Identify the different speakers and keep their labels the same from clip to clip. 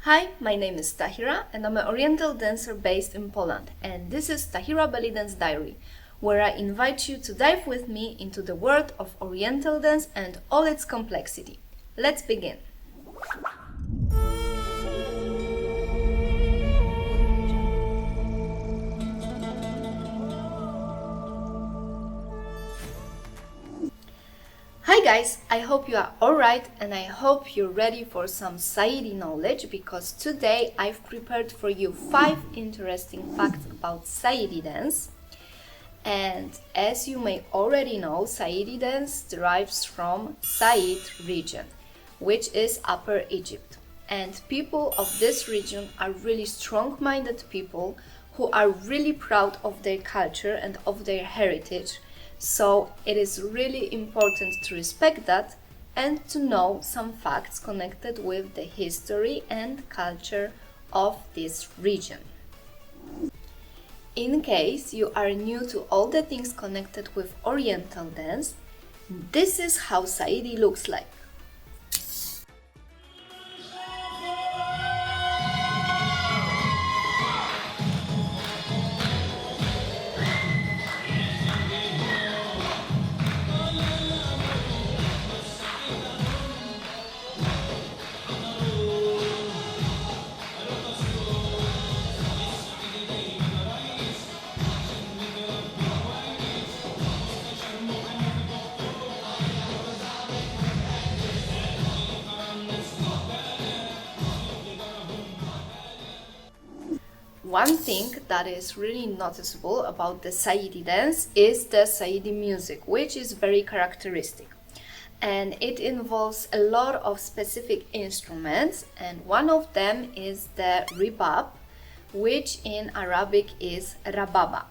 Speaker 1: Hi, my name is Tahira and I'm an Oriental dancer based in Poland, and this is Tahira Belly Dance Diary, where I invite you to dive with me into the world of Oriental dance and all its complexity. Let's begin! Hi guys, I hope you are alright and I hope you're ready for some saidi knowledge, because today I've prepared for you 5 interesting facts about saidi dance. And as you may already know, saidi dance derives from Said region, which is Upper Egypt. And people of this region are really strong-minded people who are really proud of their culture and of their heritage. So it is really important to respect that and to know some facts connected with the history and culture of this region. In case you are new to all the things connected with Oriental dance, this is how saidi looks like. One thing that is really noticeable about the saidi dance is the saidi music, which is very characteristic. And it involves a lot of specific instruments, and one of them is the Rababa, which in Arabic is Rababa.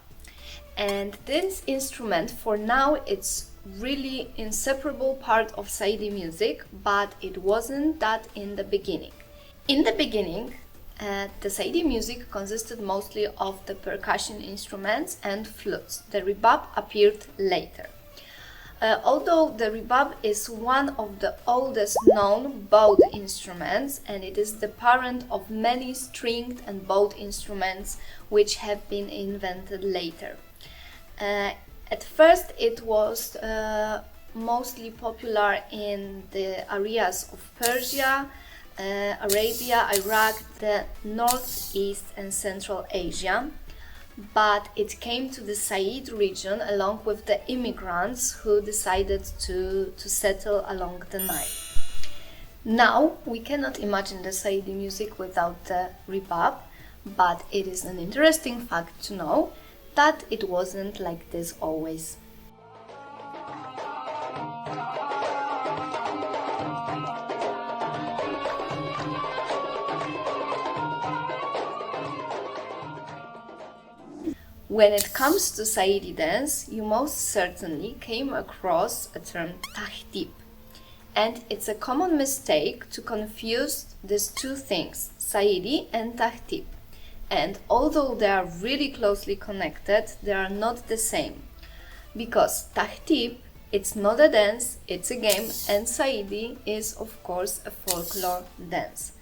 Speaker 1: And this instrument, for now, it's really inseparable part of saidi music, but it wasn't that in the beginning. In the beginning, the saidi music consisted mostly of the percussion instruments and flutes. The Rababa appeared later. Although the Rababa is one of the oldest known bowed instruments, and it is the parent of many stringed and bowed instruments which have been invented later. At first it was mostly popular in the areas of Persia, Arabia, Iraq, the Northeast and Central Asia, but it came to the Said region along with the immigrants who decided to settle along the Nile. Now we cannot imagine the Saidi music without the Rababa, but it is an interesting fact to know that it wasn't like this always. When it comes to saidi dance, you most certainly came across a term Tahtib. And it's a common mistake to confuse these two things, saidi and Tahtib. And although they are really closely connected, they are not the same. Because Tahtib, it's not a dance, it's a game, and saidi is of course a folklore dance.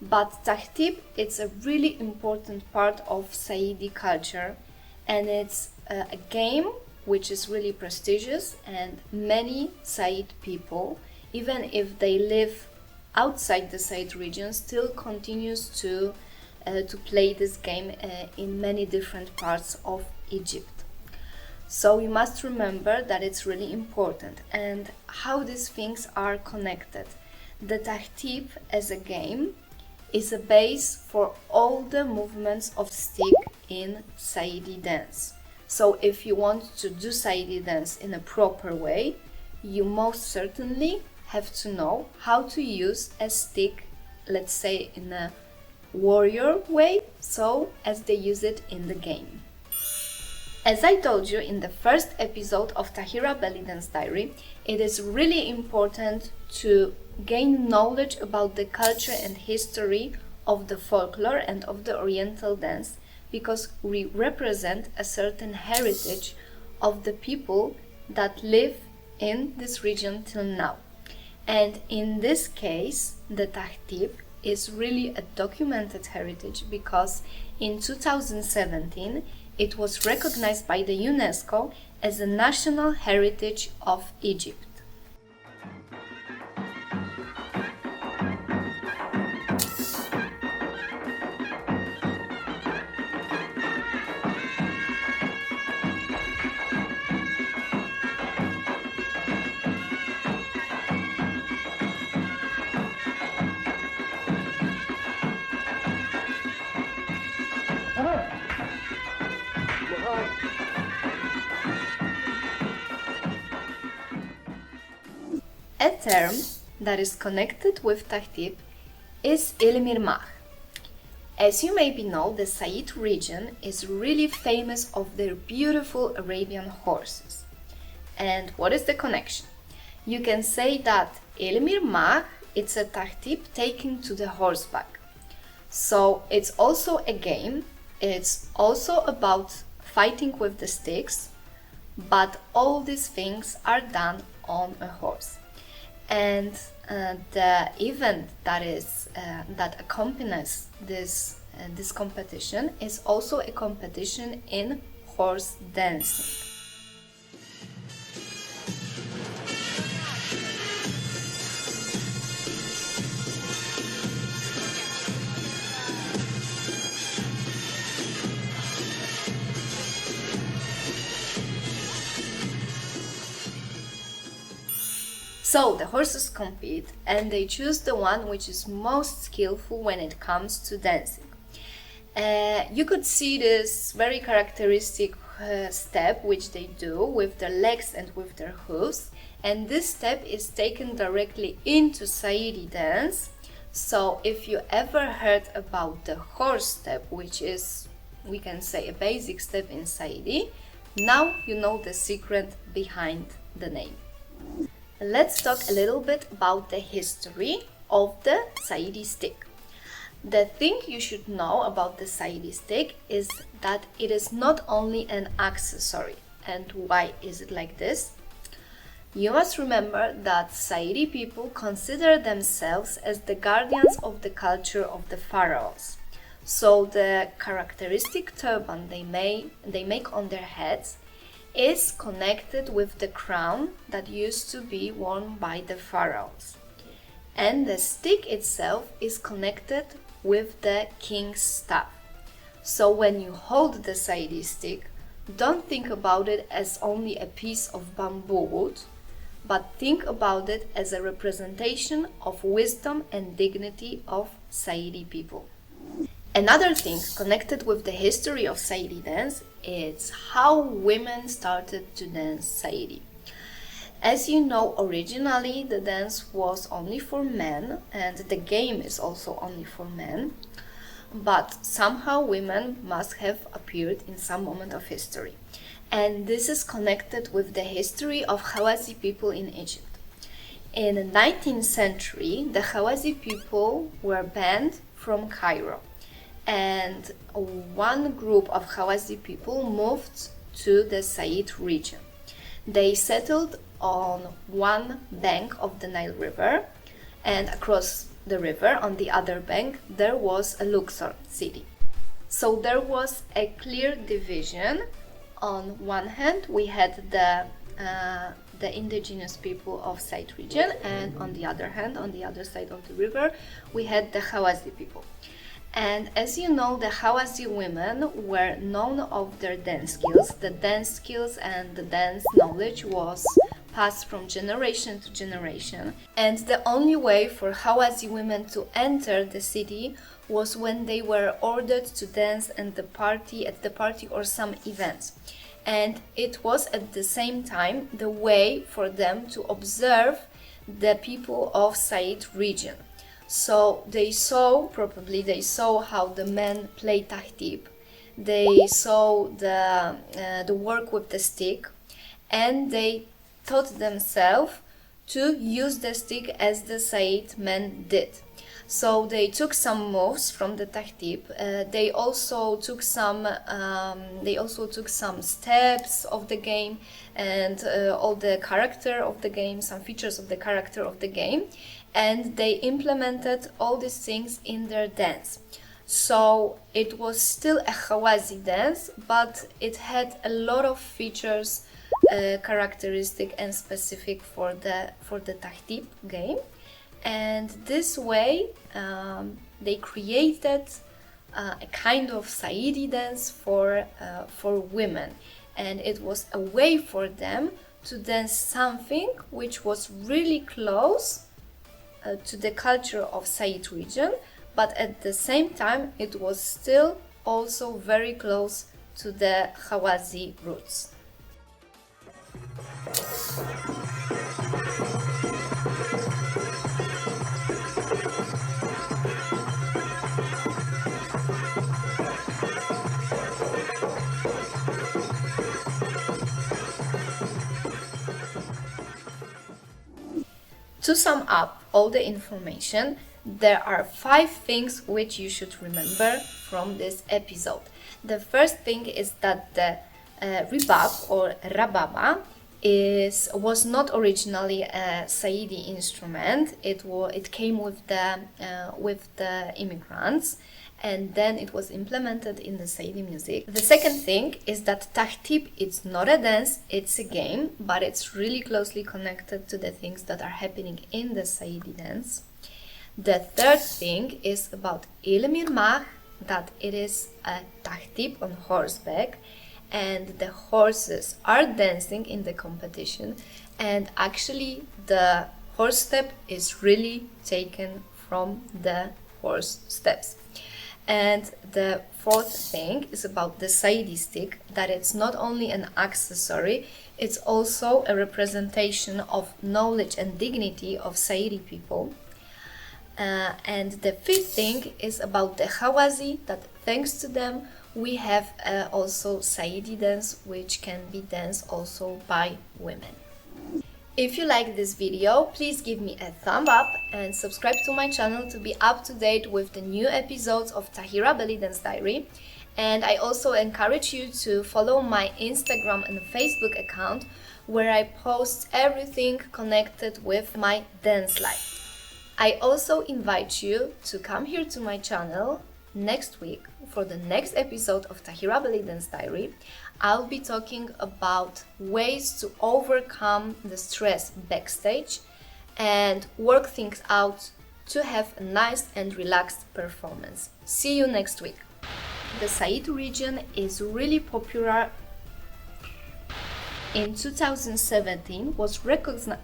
Speaker 1: But Tahtib, it's a really important part of saidi culture, and it's a game which is really prestigious, and many Said people, even if they live outside the Said region, still continues to play this game in many different parts of Egypt. So you must remember that it's really important, and how these things are connected. The Tahtib as a game is a base for all the movements of stick in saidi dance. So if you want to do saidi dance in a proper way, you most certainly have to know how to use a stick, let's say in a warrior way, so as they use it in the game. As I told you in the first episode of Tahira Belly Dance Diary, it is really important to gain knowledge about the culture and history of the folklore and of the Oriental dance, because we represent a certain heritage of the people that live in this region till now. And in this case, the Tahtib is really a documented heritage because in 2017 it was recognized by the UNESCO as a national heritage of Egypt. A term that is connected with Tahtib is Il-Mirmah. As you maybe know, the Said region is really famous of their beautiful Arabian horses. And what is the connection? You can say that Il-Mirmah, it's a Tahtib taken to the horseback. So it's also a game, it's also about fighting with the sticks, but all these things are done on a horse. And the event that accompanies this competition is also a competition in horse dancing. So the horses compete and they choose the one which is most skillful when it comes to dancing. You could see this very characteristic step which they do with their legs and with their hooves, and this step is taken directly into saidi dance. So if you ever heard about the horse step, which is, we can say, a basic step in saidi, now you know the secret behind the name. Let's talk a little bit about the history of the saidi stick. The thing you should know about the saidi stick is that it is not only an accessory. And why is it like this? You must remember that saidi people consider themselves as the guardians of the culture of the pharaohs. So the characteristic turban they make on their heads is connected with the crown that used to be worn by the pharaohs. And the stick itself is connected with the king's staff. So when you hold the saidi stick, don't think about it as only a piece of bamboo wood, but think about it as a representation of wisdom and dignity of saidi people. Another thing connected with the history of saidi dance is how women started to dance saidi. As you know, originally the dance was only for men and the game is also only for men, but somehow women must have appeared in some moment of history. And this is connected with the history of Ghawazi people in Egypt. In the 19th century, the Ghawazi people were banned from Cairo. And one group of Ghawazi people moved to the Said region. They settled on one bank of the Nile River, and across the river on the other bank there was a Luxor city. So there was a clear division. On one hand we had the indigenous people of Said region, and on the other hand, on the other side of the river, we had the Ghawazi people. And as you know, the Ghawazi women were known of their dance skills. The dance skills and the dance knowledge was passed from generation to generation. And the only way for Ghawazi women to enter the city was when they were ordered to dance at the party or some events. And it was at the same time the way for them to observe the people of Said region. So they saw how the men play Tahtib, they saw the work with the stick, and they taught themselves to use the stick as the Said men did. So they took some moves from the Tahtib. They also took some steps of the game and all the character of the game, some features of the character of the game. and they implemented all these things in their dance. So it was still a Ghawazi dance, but it had a lot of features, characteristic and specific for the Tahtib game. And this way they created a kind of saidi dance for women, and it was a way for them to dance something which was really close to the culture of Said region, but at the same time it was still also very close to the Ghawazi roots. To sum up all the information, there are 5 things which you should remember from this episode. The first thing is that the Ribab or Rababa was not originally a saidi instrument. It came with the immigrants, and then it was implemented in the saidi music. The second thing is that Tahtib is not a dance, it's a game, but it's really closely connected to the things that are happening in the saidi dance. The third thing is about Il-Mirmah, that it is a Tahtib on horseback, and the horses are dancing in the competition, and actually the horse step is really taken from the horse steps. And the fourth thing is about the saidi stick, that it's not only an accessory, it's also a representation of knowledge and dignity of saidi people. And the fifth thing is about the Ghawazi, that thanks to them we have also saidi dance, which can be danced also by women. If you like this video, please give me a thumb up and subscribe to my channel to be up to date with the new episodes of Tahira Belly Dance Diary. And I also encourage you to follow my Instagram and Facebook account, where I post everything connected with my dance life. I also invite you to come here to my channel next week for the next episode of Tahira Belly Dance Diary. I'll be talking about ways to overcome the stress backstage and work things out to have a nice and relaxed performance. See you next week. The Said region is really popular. In 2017 was recognized